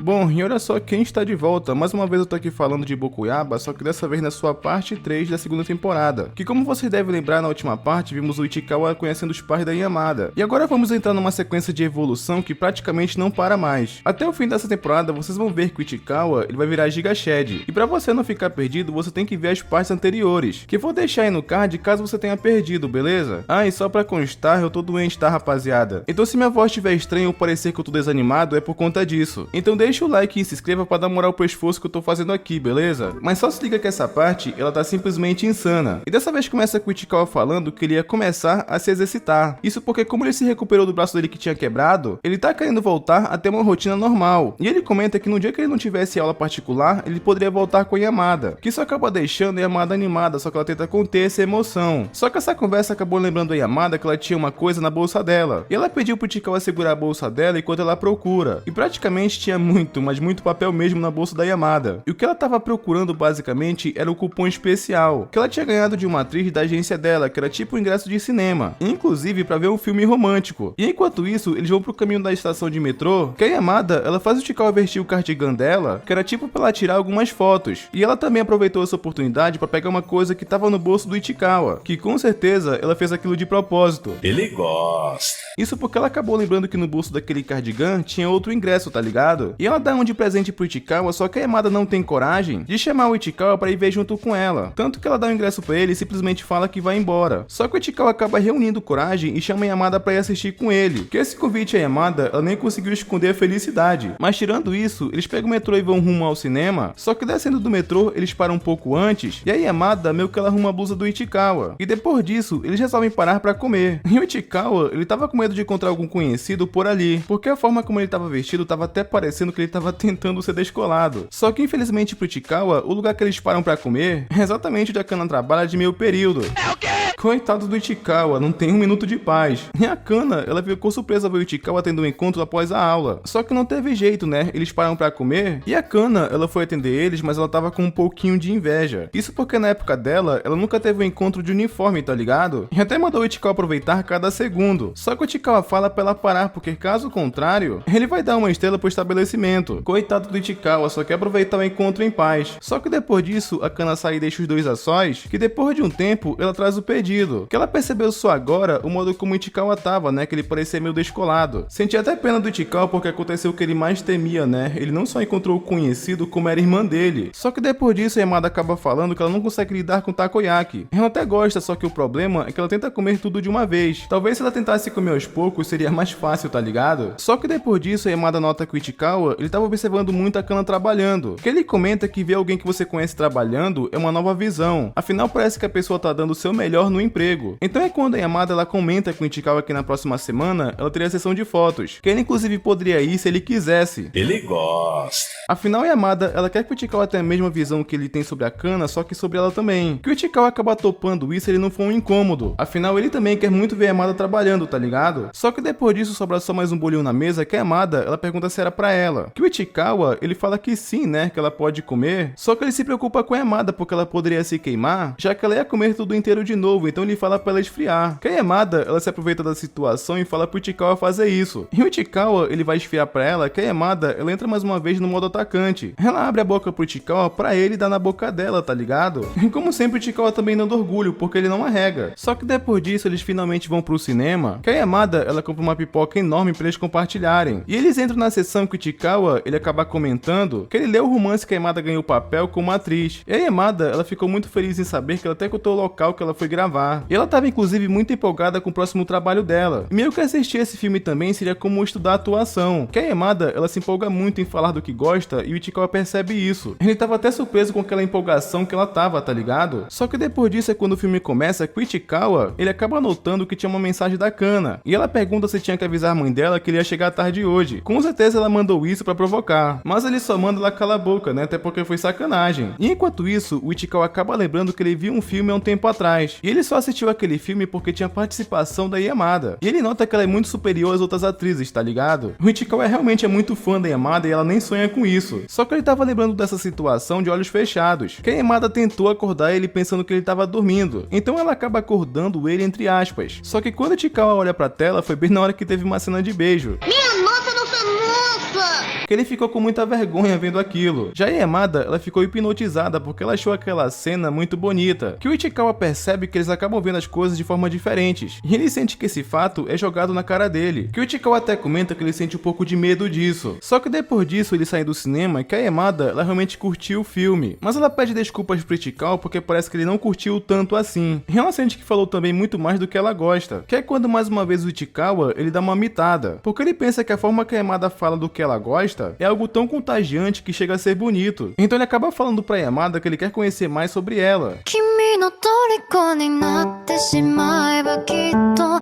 Bom, e olha só quem está de volta. Mais uma vez eu tô aqui falando de Bokuyaba, só que dessa vez na sua parte 3 da segunda temporada. Que como vocês devem lembrar, na última parte vimos o Ichikawa conhecendo os pais da Yamada. E agora vamos entrar numa sequência de evolução que praticamente não para mais. Até o fim dessa temporada vocês vão ver que o Ichikawa ele vai virar Giga Shed. E pra você não ficar perdido, você tem que ver as partes anteriores, que eu vou deixar aí no card caso você tenha perdido, beleza? Ah, e só pra constar, eu tô doente, tá, rapaziada? Então se minha voz estiver estranha ou parecer que eu tô desanimado, é por conta disso. Então deixa o like e se inscreva pra dar moral pro esforço que eu tô fazendo aqui, beleza? Mas só se liga que essa parte, ela tá simplesmente insana. E dessa vez começa com o Ichikawa falando que ele ia começar a se exercitar. Isso porque como ele se recuperou do braço dele que tinha quebrado, ele tá querendo voltar a ter uma rotina normal. E ele comenta que no dia que ele não tivesse aula particular, ele poderia voltar com a Yamada. Que isso acaba deixando a Yamada animada, só que ela tenta conter essa emoção. Só que essa conversa acabou lembrando a Yamada que ela tinha uma coisa na bolsa dela. E ela pediu pro Ichikawa segurar a bolsa dela enquanto ela procura. E praticamente tinha muito, mas muito papel mesmo na bolsa da Yamada. E o que ela tava procurando basicamente era o cupom especial, que ela tinha ganhado de uma atriz da agência dela, que era tipo um ingresso de cinema. Inclusive pra ver um filme romântico. E enquanto isso, eles vão pro caminho da estação de metrô, que a Yamada, ela faz o Ichikawa vestir o cardigan dela, que era tipo pra ela tirar algumas fotos. E ela também aproveitou essa oportunidade pra pegar uma coisa que tava no bolso do Ichikawa, que com certeza ela fez aquilo de propósito. Ele gosta. Isso porque ela acabou lembrando que no bolso daquele cardigan tinha outro ingresso, tá ligado? E ela dá um de presente pro Ichikawa, só que a Yamada não tem coragem de chamar o Ichikawa pra ir ver junto com ela. Tanto que ela dá o ingresso pra ele e simplesmente fala que vai embora. Só que o Ichikawa acaba reunindo coragem e chama a Yamada pra ir assistir com ele. Que esse convite a Yamada, ela nem conseguiu esconder a felicidade. Mas tirando isso, eles pegam o metrô e vão rumo ao cinema. Só que descendo do metrô, eles param um pouco antes. E a Yamada meio que ela arruma a blusa do Ichikawa. E depois disso, eles resolvem parar pra comer. E o Ichikawa, ele tava com medo de encontrar algum conhecido por ali. Porque a forma como ele tava vestido tava até parecendo que ele tava tentando ser descolado. Só que infelizmente pro Ichikawa, o lugar que eles param pra comer é exatamente onde a Kana trabalha de meio período. É o quê? Coitado do Ichikawa, não tem um minuto de paz. E a Kana, ela ficou surpresa ver o Ichikawa tendo um encontro após a aula. Só que não teve jeito, né? Eles param pra comer e a Kana, ela foi atender eles, mas ela tava com um pouquinho de inveja. Isso porque na época dela, ela nunca teve um encontro de uniforme, tá ligado? E até mandou o Ichikawa aproveitar cada segundo. Só que o Ichikawa fala pra ela parar, porque caso contrário, ele vai dar uma estrela pro estabelecimento. Coitado do Ichikawa, só quer aproveitar o encontro em paz. Só que depois disso, a Kana sai e deixa os dois a sós, que depois de um tempo, ela traz o pedido. Que ela percebeu só agora o modo como o Ichikawa tava, né? Que ele parecia meio descolado. Senti até pena do Ichikawa porque aconteceu o que ele mais temia, né? Ele não só encontrou o conhecido, como era irmã dele. Só que depois disso, a Yamada acaba falando que ela não consegue lidar com takoyaki. Ela até gosta, só que o problema é que ela tenta comer tudo de uma vez. Talvez se ela tentasse comer aos poucos, seria mais fácil, tá ligado? Só que depois disso, a Yamada nota que o Ichikawa, ele tava observando muito a Kana trabalhando. Que ele comenta que ver alguém que você conhece trabalhando é uma nova visão. Afinal, parece que a pessoa tá dando o seu melhor no emprego. Então é quando a Yamada ela comenta com o Ichikawa que na próxima semana ela teria a sessão de fotos, que ele inclusive poderia ir se ele quisesse. Ele gosta. Afinal, a Yamada, ela quer que o Ichikawa tenha a mesma visão que ele tem sobre a Kana, só que sobre ela também. Que o Ichikawa acaba topando isso se ele não for um incômodo. Afinal, ele também quer muito ver a Yamada trabalhando, tá ligado? Só que depois disso sobra só mais um bolinho na mesa que a Yamada, ela pergunta se era pra ela. Que o Ichikawa, ele fala que sim, né, que ela pode comer, só que ele se preocupa com a Yamada porque ela poderia se queimar, já que ela ia comer tudo inteiro de novo, então ele fala pra ela esfriar. Que a Yamada, ela se aproveita da situação e fala pro Ichikawa fazer isso. E o Ichikawa, ele vai esfriar pra ela que a Yamada, ela entra mais uma vez no modo atacante. Ela abre a boca pro Ichikawa pra ele dar na boca dela, tá ligado? E como sempre, o Ichikawa também dando orgulho, porque ele não arrega. Só que depois disso, eles finalmente vão pro cinema, que a Yamada, ela compra uma pipoca enorme pra eles compartilharem. E eles entram na sessão que o Ichikawa, ele acaba comentando que ele leu o romance que a Yamada ganhou o papel como atriz. E a Yamada, ela ficou muito feliz em saber que ela até contou o local que ela foi gravar. E ela tava inclusive muito empolgada com o próximo trabalho dela. E meio que assistir esse filme também seria como estudar atuação. Que a Yamada, ela se empolga muito em falar do que gosta e o Ichikawa percebe isso. Ele tava até surpreso com aquela empolgação que ela tava, tá ligado? Só que depois disso é quando o filme começa que o Ichikawa, ele acaba notando que tinha uma mensagem da Kana. E ela pergunta se tinha que avisar a mãe dela que ele ia chegar tarde hoje. Com certeza ela mandou isso pra provocar. Mas ele só manda ela calar a boca, né? Até porque foi sacanagem. E enquanto isso, o Ichikawa acaba lembrando que ele viu um filme há um tempo atrás. E ele só assistiu aquele filme porque tinha participação da Yamada. E ele nota que ela é muito superior às outras atrizes, tá ligado? O Ichikawa realmente é muito fã da Yamada e ela nem sonha com isso. Só que ele tava lembrando dessa situação de olhos fechados. Que a Yamada tentou acordar ele pensando que ele tava dormindo. Então ela acaba acordando ele entre aspas. Só que quando o Ichikawa olha pra tela, foi bem na hora que teve uma cena de beijo. Minha nossa, nossa, nossa! que ele ficou com muita vergonha vendo aquilo. Já a Yamada, ela ficou hipnotizada porque ela achou aquela cena muito bonita, que o Ichikawa percebe que eles acabam vendo as coisas de forma diferentes, e ele sente que esse fato é jogado na cara dele, que o Ichikawa até comenta que ele sente um pouco de medo disso. Só que depois disso ele sai do cinema, que a Yamada, ela realmente curtiu o filme, mas ela pede desculpas pro Ichikawa porque parece que ele não curtiu tanto assim. E ela sente que falou também muito mais do que ela gosta, que é quando mais uma vez o Ichikawa, ele dá uma mitada, porque ele pensa que a forma que a Yamada fala do que ela gosta é algo tão contagiante que chega a ser bonito. Então ele acaba falando pra Yamada que ele quer conhecer mais sobre ela,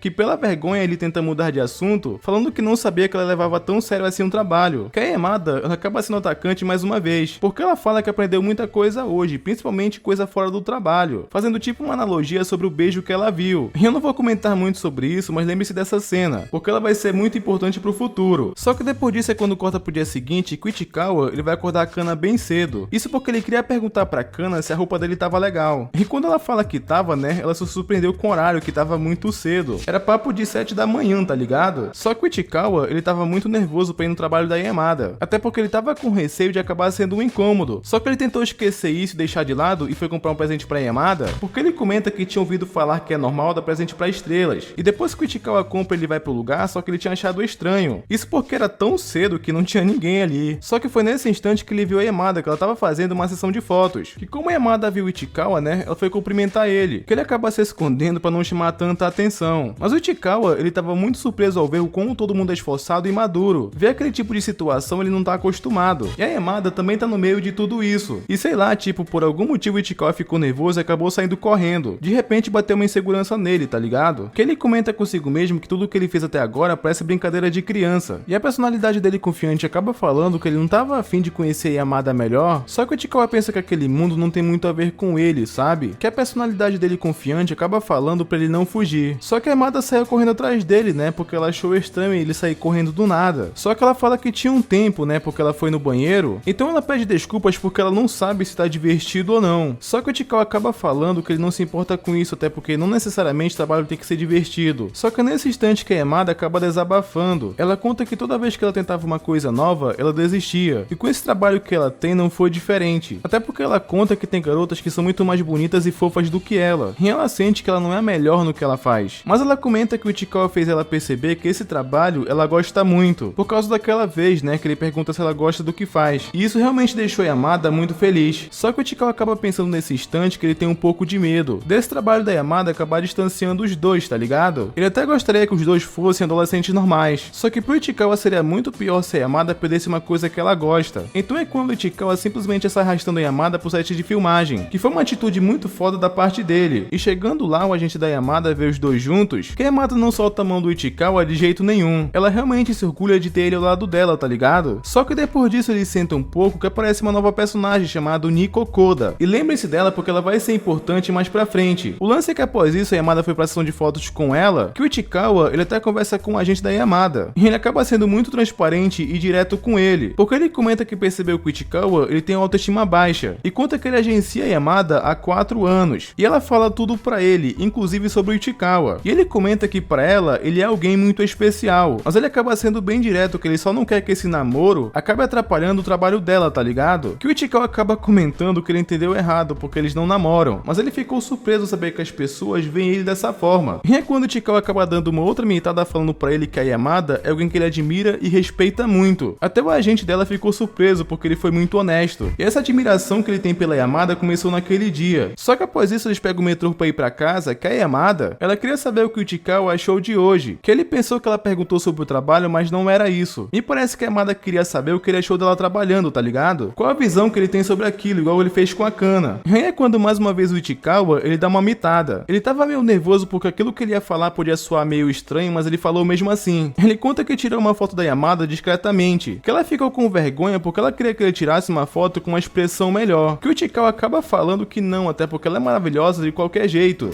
que pela vergonha ele tenta mudar de assunto, falando que não sabia que ela levava tão sério assim um trabalho. Que a Yamada, ela acaba sendo atacante mais uma vez, porque ela fala que aprendeu muita coisa hoje, principalmente coisa fora do trabalho, fazendo tipo uma analogia sobre o beijo que ela viu. E eu não vou comentar muito sobre isso, mas lembre-se dessa cena, porque ela vai ser muito importante pro futuro. Só que depois disso é quando corta pro dia seguinte, que o Ichikawa, ele vai acordar a Kana bem cedo. Isso porque ele queria perguntar pra Kana se a roupa dele tava legal. E quando ela fala que tava, né, ela se surpreendeu com o horário, que tava muito cedo. Era papo de 7 da manhã, tá ligado? Só que o Ichikawa, ele tava muito nervoso pra ir no trabalho da Yamada, até porque ele tava com receio de acabar sendo um incômodo. Só que ele tentou esquecer isso e deixar de lado e foi comprar um presente pra Yamada, porque ele comenta que tinha ouvido falar que é normal dar presente pra estrelas. E depois que o Ichikawa compra, ele vai pro lugar, só que ele tinha achado estranho. Isso porque era tão cedo que não tinha ninguém ali. Só que foi nesse instante que ele viu a Yamada, que ela tava fazendo uma sessão de fotos. E como a Yamada viu o Ichikawa, né, ela foi cumprimentar ele, que ele acaba se escondendo pra não chamar tanta atenção. Mas o Ichikawa, ele tava muito surpreso ao ver o como todo mundo é esforçado e maduro. Ver aquele tipo de situação ele não tá acostumado. E a Yamada também tá no meio de tudo isso. E sei lá, tipo, por algum motivo o Ichikawa ficou nervoso e acabou saindo correndo. De repente bateu uma insegurança nele, tá ligado? Que ele comenta consigo mesmo que tudo que ele fez até agora parece brincadeira de criança. E a personalidade dele confiante acaba falando que ele não tava afim de conhecer a Yamada melhor, só que o Ichikawa pensa que aquele mundo não tem muito a ver com ele, sabe? Que a personalidade dele confiante acaba falando pra ele não fugir. Só que a Yamada saiu correndo atrás dele, né? Porque ela achou estranho ele sair correndo do nada. Só que ela fala que tinha um tempo, né? Porque ela foi no banheiro. Então ela pede desculpas porque ela não sabe se tá divertido ou não. Só que o Ichikawa acaba falando que ele não se importa com isso, até porque não necessariamente o trabalho tem que ser divertido. Só que nesse instante que a Yamada acaba desabafando, ela conta que toda vez que ela tentava uma coisa nova, ela desistia. E com esse trabalho que ela tem não foi diferente. Até porque ela conta que tem garotas que são muito mais bonitas e fofas do que ela. E ela sente que ela não é a melhor no que ela faz. Mas ela comenta que o Ichikawa fez ela perceber que esse trabalho ela gosta muito. Por causa daquela vez, né, que ele pergunta se ela gosta do que faz. E isso realmente deixou a Yamada muito feliz. Só que o Ichikawa acaba pensando nesse instante que ele tem um pouco de medo desse trabalho da Yamada acabar distanciando os dois, tá ligado? Ele até gostaria que os dois fossem adolescentes normais. Só que pro Ichikawa seria muito pior se a Yamada perdesse uma coisa que ela gosta. Então é quando o Ichikawa simplesmente sai arrastando a Yamada pro set de filmagem, que foi uma atitude muito foda da parte dele. E chegando lá, o agente da Yamada vê os dois juntos, que a Yamada não solta a mão do Ichikawa de jeito nenhum. Ela realmente se orgulha de ter ele ao lado dela, tá ligado? Só que depois disso ele senta um pouco que aparece uma nova personagem chamada Nico Koda. E lembre-se dela porque ela vai ser importante mais pra frente. O lance é que após isso a Yamada foi pra sessão de fotos com ela, que o Ichikawa, ele até conversa com o agente da Yamada. E ele acaba sendo muito transparente e direto com ele, porque ele comenta que percebeu que o Ichikawa, ele tem autoestima baixa, e conta que ele agencia a Yamada há 4 anos. E ela fala tudo pra ele, inclusive sobre o Ichikawa. E ele comenta que pra ela, ele é alguém muito especial, mas ele acaba sendo bem direto que ele só não quer que esse namoro acabe atrapalhando o trabalho dela, tá ligado? Que o Ichikawa acaba comentando que ele entendeu errado, porque eles não namoram, mas ele ficou surpreso saber que as pessoas veem ele dessa forma. E é quando o Ichikawa acaba dando uma outra militada falando pra ele que a Yamada é alguém que ele admira e respeita muito. Até o agente dela ficou surpreso porque ele foi muito honesto. E essa admiração que ele tem pela Yamada começou naquele dia. Só que após isso eles pegam o metrô pra ir pra casa, que a Yamada, ela queria saber o que o Ichikawa achou de hoje. Que ele pensou que ela perguntou sobre o trabalho, mas não era isso. E parece que a Yamada queria saber o que ele achou dela trabalhando, tá ligado? Qual a visão que ele tem sobre aquilo, igual ele fez com a Kana. E aí é quando mais uma vez o Ichikawa, ele dá uma mitada. Ele tava meio nervoso porque aquilo que ele ia falar podia soar meio estranho, mas ele falou mesmo assim. Ele conta que tirou uma foto da Yamada discretamente, que ela ficou com vergonha porque ela queria que ele tirasse uma foto com uma expressão melhor. Que o Ichikawa acaba falando que não, até porque ela é maravilhosa de qualquer jeito.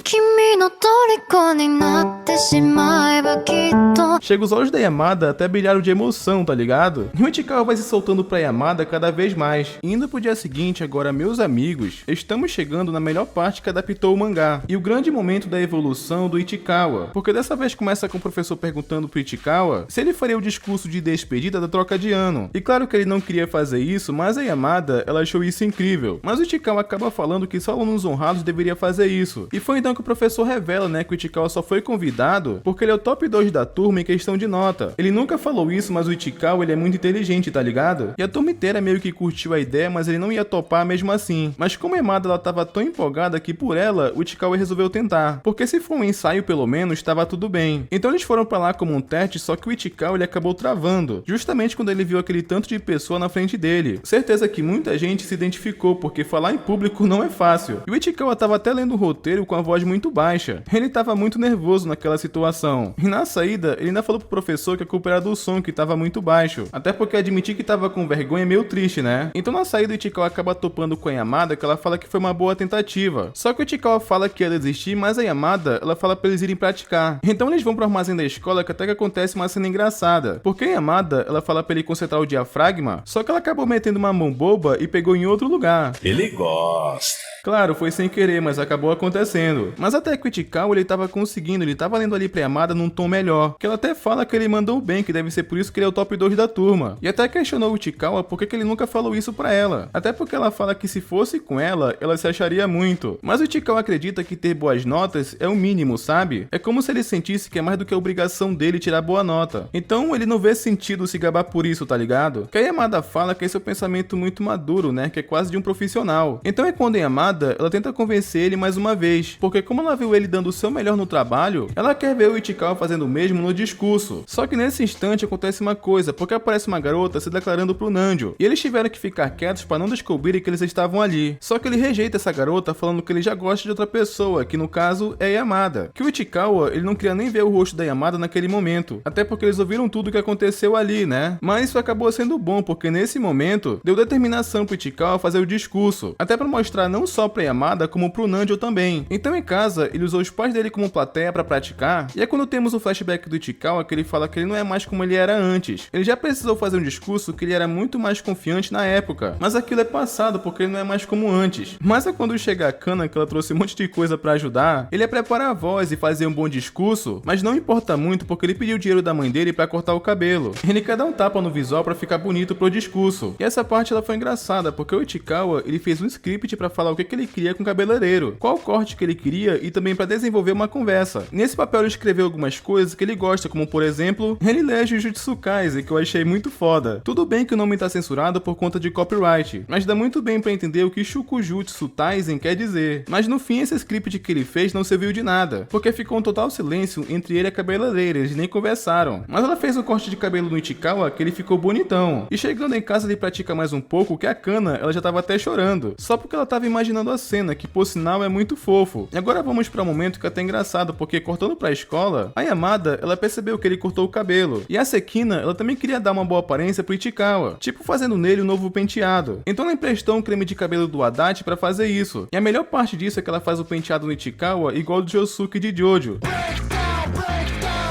君の虜になってしまえばきっと Chega os olhos da Yamada até brilharam de emoção, tá ligado? E o Ichikawa vai se soltando pra Yamada cada vez mais. Indo pro dia seguinte, agora meus amigos, estamos chegando na melhor parte que adaptou o mangá. E o grande momento da evolução do Ichikawa. Porque dessa vez começa com o professor perguntando pro Ichikawa se ele faria o discurso de despedida da troca de ano. E claro que ele não queria fazer isso, mas a Yamada, ela achou isso incrível. Mas o Ichikawa acaba falando que só alunos honrados deveria fazer isso. E foi então que o professor revela, né, que o Ichikawa só foi convidado porque ele é o top 2 da turma em questão de nota. Ele nunca falou isso, mas o Ichikawa, ele é muito inteligente, tá ligado? E a turma inteira meio que curtiu a ideia, mas ele não ia topar mesmo assim. Mas como a Yamada, ela tava tão empolgada que por ela, o Ichikawa resolveu tentar. Porque se for um ensaio pelo menos, tava tudo bem. Então eles foram pra lá como um teste, só que o Ichikawa, ele acabou travando. Justamente quando ele viu aquele tanto de pessoa na frente dele. Certeza que muita gente se identificou, porque falar em público não é fácil. E o Ichikawa tava até lendo o roteiro com a voz muito baixa. Ele tava muito nervoso naquela situação. E na saída, ele ainda falou pro professor que a culpa era do som, que tava muito baixo. Até porque admitir que tava com vergonha é meio triste, né? Então na saída o Ichikawa acaba topando com a Yamada, que ela fala que foi uma boa tentativa. Só que o Ichikawa fala que ia desistir, mas a Yamada, ela fala pra eles irem praticar. Então eles vão pro armazém da escola, que até que acontece uma cena engraçada. Porque a Yamada, ela fala pra ele concentrar o diafragma, só que ela acabou metendo uma mão boba e pegou em outro lugar. Ele gosta. Claro, foi sem querer, mas acabou acontecendo. Mas até que o Ichikawa, ele tava conseguindo, ele tava lendo ali pra Yamada num tom melhor. Que ela até fala que ele mandou bem, que deve ser por isso que ele é o top 2 da turma. E até questionou o Ichikawa por que ele nunca falou isso pra ela. Até porque ela fala que se fosse com ela se acharia muito. Mas o Ichikawa acredita que ter boas notas é o mínimo, sabe? É como se ele sentisse que é mais do que a obrigação dele tirar boa nota. Então ele não vê sentido se gabar por isso, tá ligado? Que a Yamada fala que esse é um pensamento muito maduro, né? Que é quase de um profissional. Então é quando a Yamada, ela tenta convencer ele mais uma vez, porque como ela viu ele dando o seu melhor no trabalho, ela quer ver o Ichikawa fazendo o mesmo no discurso. Só que nesse instante acontece uma coisa, porque aparece uma garota se declarando pro Nanjo, e eles tiveram que ficar quietos para não descobrirem que eles estavam ali. Só que ele rejeita essa garota, falando que ele já gosta de outra pessoa, que no caso é a Yamada. Que o Ichikawa, ele não queria nem ver o rosto da Yamada naquele momento, até porque eles ouviram tudo o que aconteceu ali, né? Mas isso acabou sendo bom, porque nesse momento deu determinação pro Ichikawa fazer o discurso, até para mostrar não só pra Yamada, como pro Nanjo também. Então em casa, ele usou os pais dele como plateia pra praticar, e é quando temos o flashback do Ichikawa que ele fala que ele não é mais como ele era antes. Ele já precisou fazer um discurso que ele era muito mais confiante na época, mas aquilo é passado porque ele não é mais como antes. Mas é quando chega a Kana, que ela trouxe um monte de coisa pra ajudar, ele é preparar a voz e fazer um bom discurso, mas não importa muito porque ele pediu o dinheiro da mãe dele pra cortar o cabelo. Ele quer dar um tapa no visual pra ficar bonito pro discurso. E essa parte ela foi engraçada, porque o Ichikawa, ele fez um script pra falar o que ele queria com o cabeleireiro, qual corte que ele queria e também pra desenvolver uma conversa. Nesse papel ele escreveu algumas coisas que ele gosta, como por exemplo, ele lê Jujutsu Kaisen, que eu achei muito foda. Tudo bem que o nome tá censurado por conta de copyright, mas dá muito bem pra entender o que Shukujutsu Taisen quer dizer. Mas no fim esse script que ele fez não serviu de nada, porque ficou um total silêncio entre ele e a cabeleireira, eles nem conversaram. Mas ela fez um corte de cabelo no Ichikawa que ele ficou bonitão. E chegando em casa ele pratica mais um pouco, que a Kana, ela já tava até chorando, só porque ela tava imaginando a cena, que por sinal é muito fofo. E agora vamos pra um momento que é até engraçado, porque cortando pra escola, a Yamada, ela percebeu que ele cortou o cabelo. E a Sekina, ela também queria dar uma boa aparência pro Ichikawa, tipo fazendo nele um novo penteado. Então ela emprestou um creme de cabelo do Adachi pra fazer isso. E a melhor parte disso é que ela faz o penteado no Ichikawa igual do Josuke de Jojo.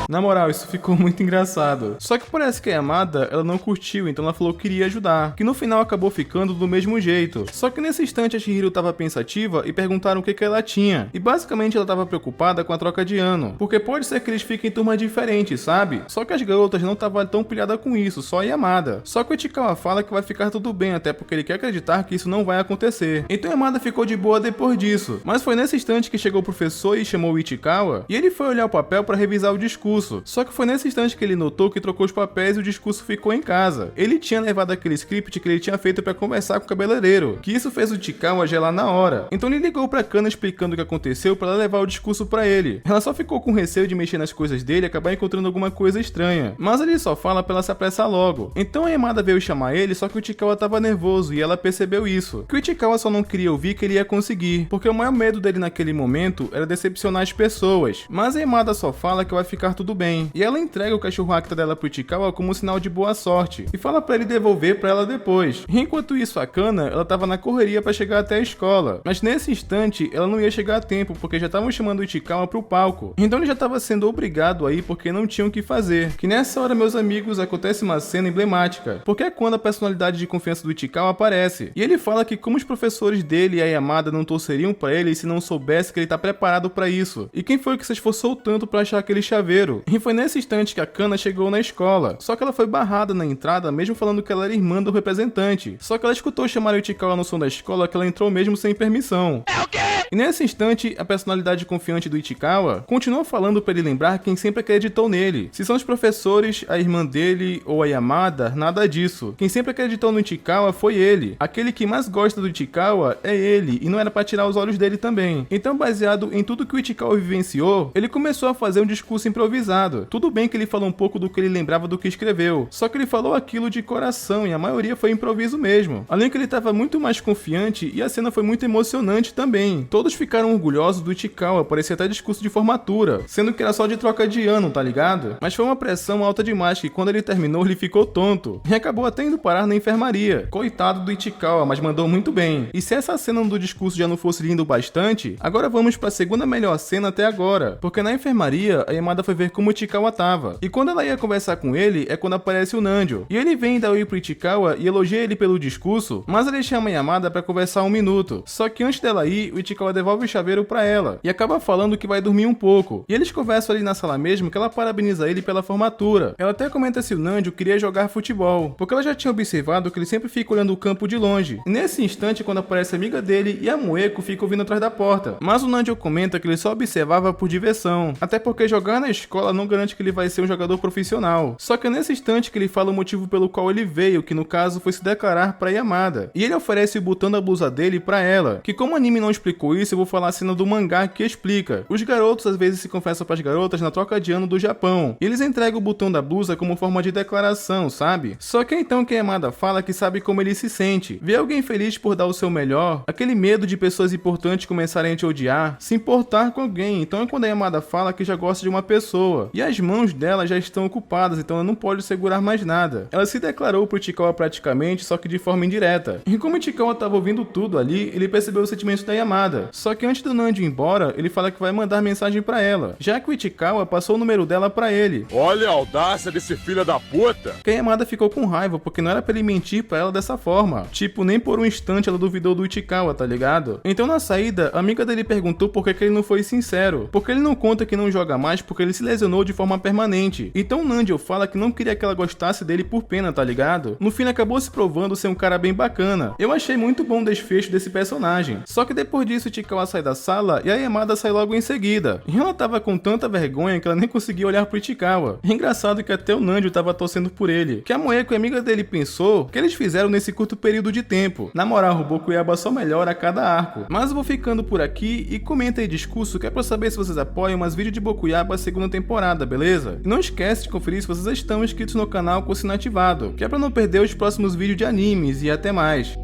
Na moral, isso ficou muito engraçado. Só que parece que a Yamada, ela não curtiu, então ela falou que iria ajudar, que no final acabou ficando do mesmo jeito. Só que nesse instante a Chihiro tava pensativa e perguntaram o que ela tinha. E basicamente ela tava preocupada com a troca de ano, porque pode ser que eles fiquem em turmas diferentes, sabe? Só que as garotas não estavam tão pilhadas com isso, só a Yamada. Só que o Ichikawa fala que vai ficar tudo bem, até porque ele quer acreditar que isso não vai acontecer. Então a Yamada ficou de boa depois disso. Mas foi nesse instante que chegou o professor e chamou o Ichikawa, e ele foi olhar o papel para revisar o discurso. Só que foi nesse instante que ele notou que trocou os papéis e o discurso ficou em casa. Ele tinha levado aquele script que ele tinha feito para conversar com o cabeleireiro, que isso fez o Ichikawa gelar na hora. Então ele ligou pra Kana explicando o que aconteceu para ela levar o discurso para ele. Ela só ficou com receio de mexer nas coisas dele e acabar encontrando alguma coisa estranha. Mas ele só fala pra ela se apressar logo. Então a Yamada veio chamar ele, só que o Ichikawa tava nervoso e ela percebeu isso. Que o Ichikawa só não queria ouvir que ele ia conseguir, porque o maior medo dele naquele momento era decepcionar as pessoas. Mas a Yamada só fala que vai ficar tudo tudo bem. E ela entrega o cachorro Akita dela pro Ichikawa como um sinal de boa sorte e fala pra ele devolver pra ela depois. E enquanto isso, a Kana, ela tava na correria pra chegar até a escola, mas nesse instante ela não ia chegar a tempo porque já estavam chamando o Ichikawa pro palco. Então ele já tava sendo obrigado a ir porque não tinham o que fazer. Que nessa hora, meus amigos, acontece uma cena emblemática, porque é quando a personalidade de confiança do Ichikawa aparece. E ele fala que como os professores dele e a Yamada não torceriam pra ele se não soubesse que ele tá preparado pra isso. E quem foi que se esforçou tanto pra achar aquele chaveiro? E foi nesse instante que a Kana chegou na escola. Só que ela foi barrada na entrada, mesmo falando que ela era irmã do representante. Só que ela escutou chamar o Ichikawa no som da escola que ela entrou mesmo sem permissão. É o quê? E nesse instante, a personalidade confiante do Ichikawa continuou falando pra ele lembrar quem sempre acreditou nele. Se são os professores, a irmã dele ou a Yamada, nada disso. Quem sempre acreditou no Ichikawa foi ele. Aquele que mais gosta do Ichikawa é ele, e não era pra tirar os olhos dele também. Então, baseado em tudo que o Ichikawa vivenciou, ele começou a fazer um discurso improvisado. Tudo bem que ele falou um pouco do que ele lembrava do que escreveu, só que ele falou aquilo de coração e a maioria foi improviso mesmo. Além que ele estava muito mais confiante e a cena foi muito emocionante também. Todos ficaram orgulhosos do Ichikawa, parecia até discurso de formatura, sendo que era só de troca de ano, tá ligado? Mas foi uma pressão alta demais que quando ele terminou ele ficou tonto e acabou até indo parar na enfermaria. Coitado do Ichikawa, mas mandou muito bem. E se essa cena do discurso já não fosse lindo bastante, agora vamos pra segunda melhor cena até agora, porque na enfermaria a Yamada foi ver como o Ichikawa tava. E quando ela ia conversar com ele é quando aparece o Nanjo. E ele vem dar oi pro Ichikawa e elogia ele pelo discurso, mas ele chama a Yamada pra conversar 1 minuto. Só que antes dela ir, o Ichikawa devolve o chaveiro pra ela e acaba falando que vai dormir um pouco. E eles conversam ali na sala mesmo que ela parabeniza ele pela formatura. Ela até comenta se o Nanjo queria jogar futebol, porque ela já tinha observado que ele sempre fica olhando o campo de longe. E nesse instante, quando aparece a amiga dele e a Moeko fica ouvindo atrás da porta. Mas o Nanjo comenta que ele só observava por diversão, até porque jogar na escola não garante que ele vai ser um jogador profissional. Só que é nesse instante que ele fala o motivo pelo qual ele veio, que no caso foi se declarar pra Yamada. E ele oferece o botão da blusa dele pra ela, que como o anime não explicou isso, eu vou falar a cena do mangá que explica. Os garotos às vezes se confessam pras garotas na troca de ano do Japão, e eles entregam o botão da blusa como forma de declaração, sabe? Só que é então que a Yamada fala que sabe como ele se sente. Ver alguém feliz por dar o seu melhor, aquele medo de pessoas importantes começarem a te odiar, se importar com alguém. Então é quando a Yamada fala que já gosta de uma pessoa, e as mãos dela já estão ocupadas, então ela não pode segurar mais nada. Ela se declarou pro Ichikawa praticamente, só que de forma indireta. E como o Ichikawa tava ouvindo tudo ali, ele percebeu os sentimentos da Yamada. Só que antes do Nanjo ir embora, ele fala que vai mandar mensagem pra ela, já que o Ichikawa passou o número dela pra ele. Olha a audácia desse filho da puta! Que a Yamada ficou com raiva, porque não era pra ele mentir pra ela dessa forma. Tipo, nem por um instante ela duvidou do Ichikawa, tá ligado? Então na saída, a amiga dele perguntou por que ele não foi sincero. Porque ele não conta que não joga mais porque ele se lesionou de forma permanente. Então o Nanjo fala que não queria que ela gostasse dele por pena, tá ligado? No fim ele acabou se provando ser um cara bem bacana. Eu achei muito bom o desfecho desse personagem. Só que depois disso o Ichikawa sai da sala e a Yamada sai logo em seguida. E ela tava com tanta vergonha que ela nem conseguia olhar pro Ichikawa. Engraçado que até o Nanjo tava torcendo por ele. Que a Moeko e a amiga dele pensou que eles fizeram nesse curto período de tempo. Na moral, o Bokuyaba só melhora a cada arco. Mas eu vou ficando por aqui e comenta aí discurso que é pra saber se vocês apoiam mais vídeos de Bokuyaba segunda temporada, beleza? E não esquece de conferir se vocês estão inscritos no canal com o sino ativado, que é pra não perder os próximos vídeos de animes e até mais.